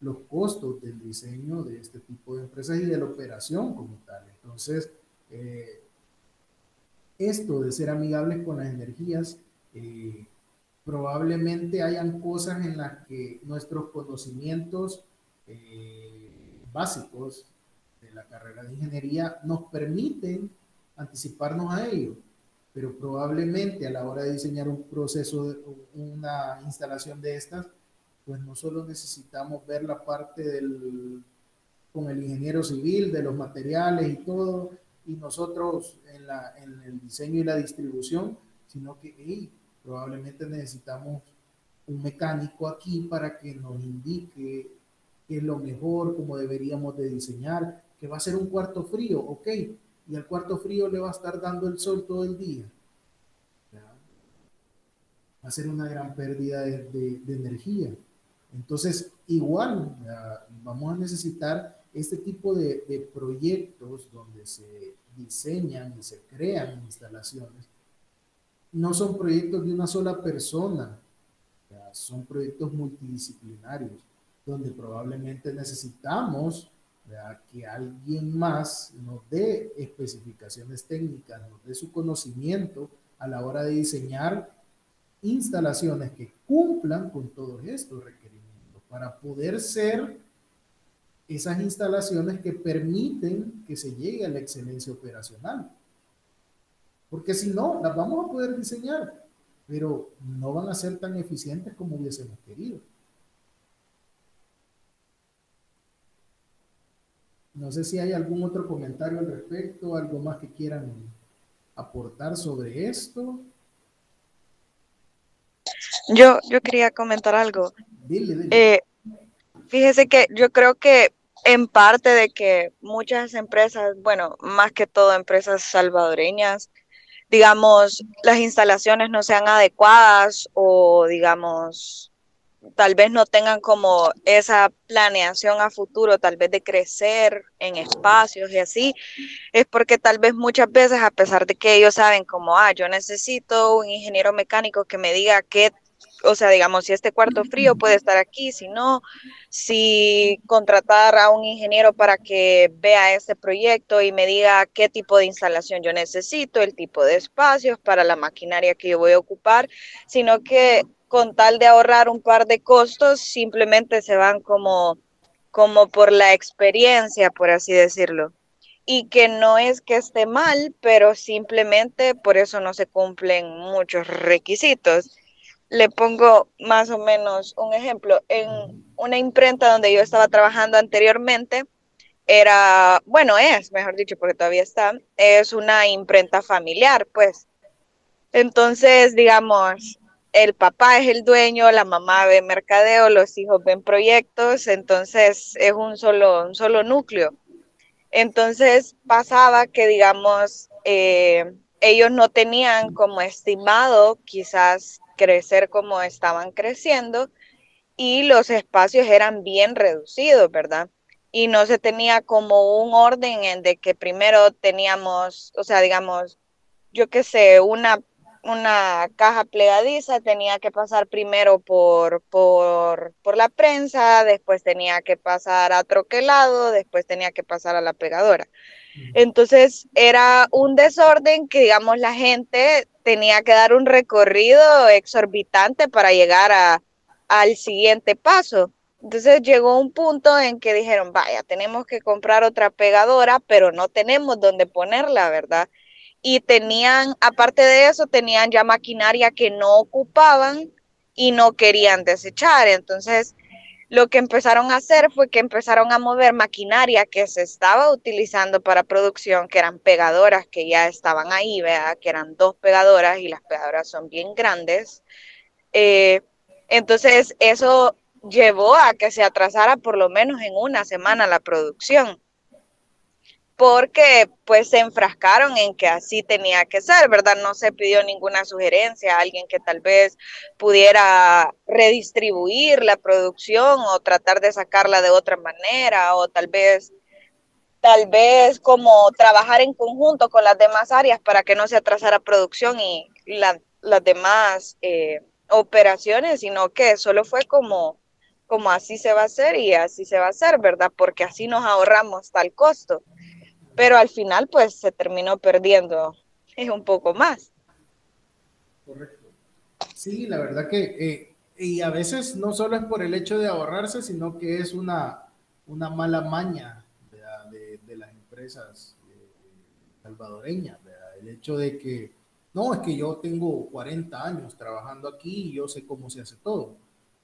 los costos del diseño de este tipo de empresas y de la operación como tal. Entonces, esto de ser amigables con las energías, probablemente hayan cosas en las que nuestros conocimientos básicos de la carrera de ingeniería nos permiten anticiparnos a ello, pero probablemente a la hora de diseñar un proceso, una instalación de estas, pues no solo necesitamos ver la parte con el ingeniero civil, de los materiales y todo, y nosotros en el diseño y la distribución, sino que probablemente necesitamos un mecánico aquí para que nos indique qué es lo mejor, cómo deberíamos de diseñar, que va a ser un cuarto frío, ok, y al cuarto frío le va a estar dando el sol todo el día. ¿Ya? Va a ser una gran pérdida de energía. Entonces, igual, vamos a necesitar este tipo de proyectos donde se diseñan y se crean instalaciones. No son proyectos de una sola persona, son proyectos multidisciplinarios, donde probablemente necesitamos que alguien más nos dé especificaciones técnicas, nos dé su conocimiento a la hora de diseñar instalaciones que cumplan con todos estos requerimientos para poder ser esas instalaciones que permiten que se llegue a la excelencia operacional. Porque si no, las vamos a poder diseñar, pero no van a ser tan eficientes como hubiésemos querido. No sé si hay algún otro comentario al respecto, algo más que quieran aportar sobre esto. Yo quería comentar algo. Dile. Fíjese que yo creo que en parte de que muchas empresas, bueno, más que todo empresas salvadoreñas, digamos, las instalaciones no sean adecuadas o, digamos, tal vez no tengan como esa planeación a futuro, tal vez de crecer en espacios y así, es porque tal vez muchas veces, a pesar de que ellos saben como, yo necesito un ingeniero mecánico que me diga qué, o sea, digamos, si este cuarto frío puede estar aquí, si no, si contratar a un ingeniero para que vea este proyecto y me diga qué tipo de instalación yo necesito, el tipo de espacios para la maquinaria que yo voy a ocupar, sino que con tal de ahorrar un par de costos, simplemente se van como por la experiencia, por así decirlo. Y que no es que esté mal, pero simplemente por eso no se cumplen muchos requisitos. Le pongo más o menos un ejemplo. En una imprenta donde yo estaba trabajando anteriormente, era, bueno, es, mejor dicho, porque todavía está, es una imprenta familiar, pues. Entonces, digamos, el papá es el dueño, la mamá ve mercadeo, los hijos ven proyectos, entonces es un solo núcleo. Entonces pasaba que, digamos, ellos no tenían como estimado quizás crecer como estaban creciendo y los espacios eran bien reducidos, ¿verdad? Y no se tenía como un orden en de que primero teníamos, o sea, digamos, yo qué sé, una caja plegadiza tenía que pasar primero por la prensa, después tenía que pasar a troquelado, después tenía que pasar a la pegadora. Entonces era un desorden que, digamos, la gente tenía que dar un recorrido exorbitante para llegar al siguiente paso. Entonces llegó un punto en que dijeron, vaya, tenemos que comprar otra pegadora, pero no tenemos dónde ponerla, ¿verdad? Y tenían, aparte de eso, tenían ya maquinaria que no ocupaban y no querían desechar. Entonces, lo que empezaron a hacer fue que empezaron a mover maquinaria que se estaba utilizando para producción, que eran pegadoras que ya estaban ahí, ¿verdad? Que eran 2 pegadoras y las pegadoras son bien grandes. Eh, entonces, eso llevó a que se atrasara por lo menos en una semana la producción, porque pues se enfrascaron en que así tenía que ser, ¿verdad? No se pidió ninguna sugerencia a alguien que tal vez pudiera redistribuir la producción o tratar de sacarla de otra manera o tal vez como trabajar en conjunto con las demás áreas para que no se atrasara producción y las demás operaciones, sino que solo fue como así se va a hacer y así se va a hacer, ¿verdad? Porque así nos ahorramos tal costo, pero al final pues se terminó perdiendo un poco más. Correcto. Sí, la verdad que, y a veces no solo es por el hecho de ahorrarse, sino que es una mala maña, ¿verdad? De las empresas salvadoreñas, ¿verdad? El hecho de que, no, es que yo tengo 40 años trabajando aquí y yo sé cómo se hace todo,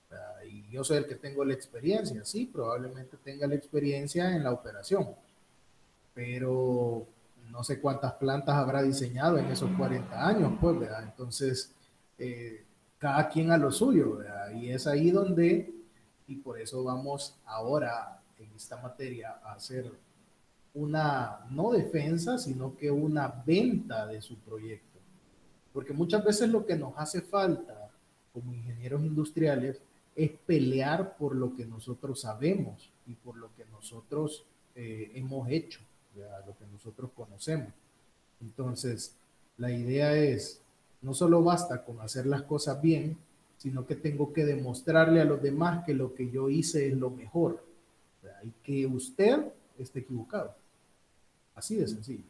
¿verdad? Y yo soy el que tengo la experiencia, sí, probablemente tenga la experiencia en la operación, pero no sé cuántas plantas habrá diseñado en esos 40 años, pues, ¿verdad? Entonces, eh, cada quien a lo suyo, ¿verdad? Y es ahí donde, y por eso vamos ahora en esta materia a hacer una, no defensa, sino que una venta de su proyecto. Porque muchas veces lo que nos hace falta como ingenieros industriales es pelear por lo que nosotros sabemos y por lo que nosotros hemos hecho, ¿verdad? Lo que nosotros conocemos. Entonces, la idea es, no solo basta con hacer las cosas bien, sino que tengo que demostrarle a los demás que lo que yo hice es lo mejor, ¿verdad? Y que usted esté equivocado. Así de sencillo.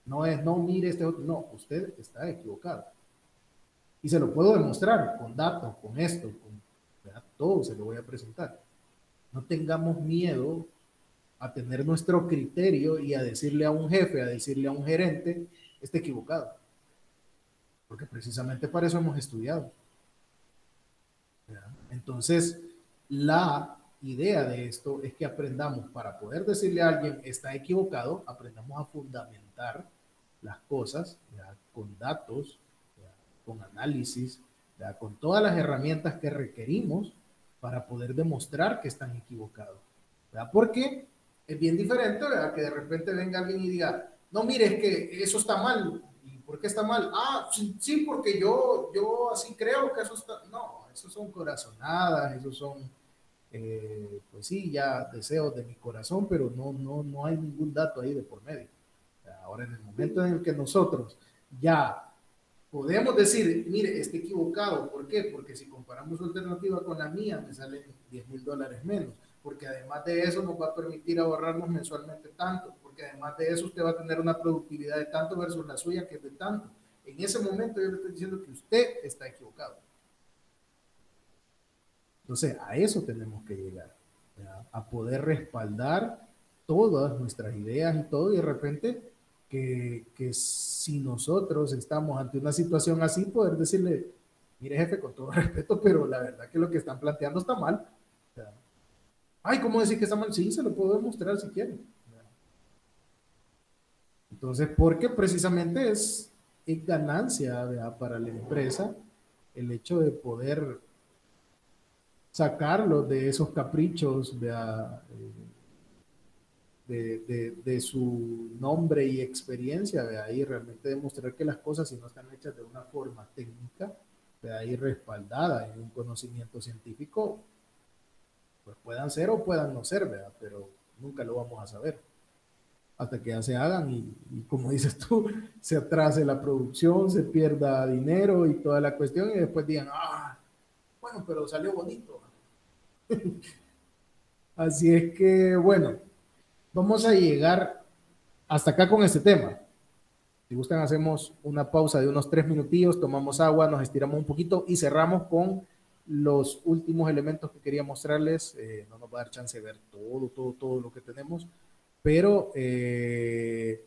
No es, no, mire este otro, no, usted está equivocado. Y se lo puedo demostrar con datos, con esto, con, ¿verdad? Todo se lo voy a presentar. no tengamos miedo a tener nuestro criterio y a decirle a un jefe, a decirle a un gerente, está equivocado. Porque precisamente para eso hemos estudiado. ¿Ya? Entonces, la idea de esto es que aprendamos, para poder decirle a alguien está equivocado, aprendamos a fundamentar las cosas, ¿ya? Con datos, ¿ya? Con análisis, ¿ya? Con todas las herramientas que requerimos para poder demostrar que están equivocados. ¿Ya? Porque es bien diferente, ¿verdad? Que de repente venga alguien y diga, no, mire, es que eso está mal. ¿Y por qué está mal? Ah, sí, sí, porque yo así creo que eso está... No, eso son corazonadas, esos son, pues sí, ya deseos de mi corazón, pero no hay ningún dato ahí de por medio. Ahora, en el momento en el que nosotros ya podemos decir, mire, está equivocado. ¿Por qué? Porque si comparamos su alternativa con la mía, me salen $10,000 menos. Porque además de eso nos va a permitir ahorrarnos mensualmente tanto. Porque además de eso usted va a tener una productividad de tanto versus la suya que es de tanto. En ese momento yo le estoy diciendo que usted está equivocado. Entonces, a eso tenemos que llegar. ¿Ya? A poder respaldar todas nuestras ideas y todo, y de repente que si nosotros estamos ante una situación así, poder decirle, mire jefe, con todo respeto, pero la verdad que lo que están planteando está mal. ¿Ya? Ay, ¿cómo decir que está mal? Sí, se lo puedo demostrar si quieren. ¿Ya? Entonces, porque precisamente es ganancia, ¿verdad? Para la empresa el hecho de poder sacarlo de esos caprichos, ¿verdad? De su nombre y experiencia, de ahí realmente demostrar que las cosas, si no están hechas de una forma técnica, de ahí respaldada en un conocimiento científico, pues puedan ser o puedan no ser, ¿verdad? Pero nunca lo vamos a saber hasta que ya se hagan y como dices tú, se atrase la producción, se pierda dinero y toda la cuestión y después digan, ah, bueno, pero salió bonito. Así es que, bueno, vamos a llegar hasta acá con este tema. Si gustan, hacemos una pausa de unos 3 minutillos, tomamos agua, nos estiramos un poquito y cerramos con los últimos elementos que quería mostrarles. No nos va a dar chance de ver todo lo que tenemos, pero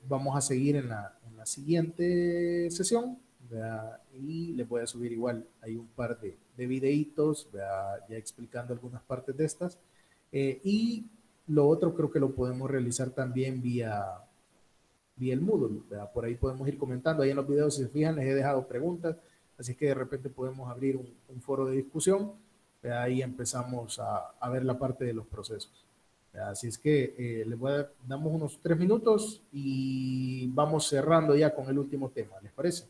vamos a seguir en la siguiente sesión, ¿verdad? Y les voy a subir igual, hay un par de videitos, ¿verdad? Ya explicando algunas partes de estas. Y lo otro creo que lo podemos realizar también vía el Moodle, ¿verdad? Por ahí podemos ir comentando, ahí en los videos si se fijan les he dejado preguntas, así que de repente podemos abrir un foro de discusión, ¿verdad? Ahí empezamos a ver la parte de los procesos, ¿verdad? Así es que damos unos 3 minutos y vamos cerrando ya con el último tema, ¿les parece?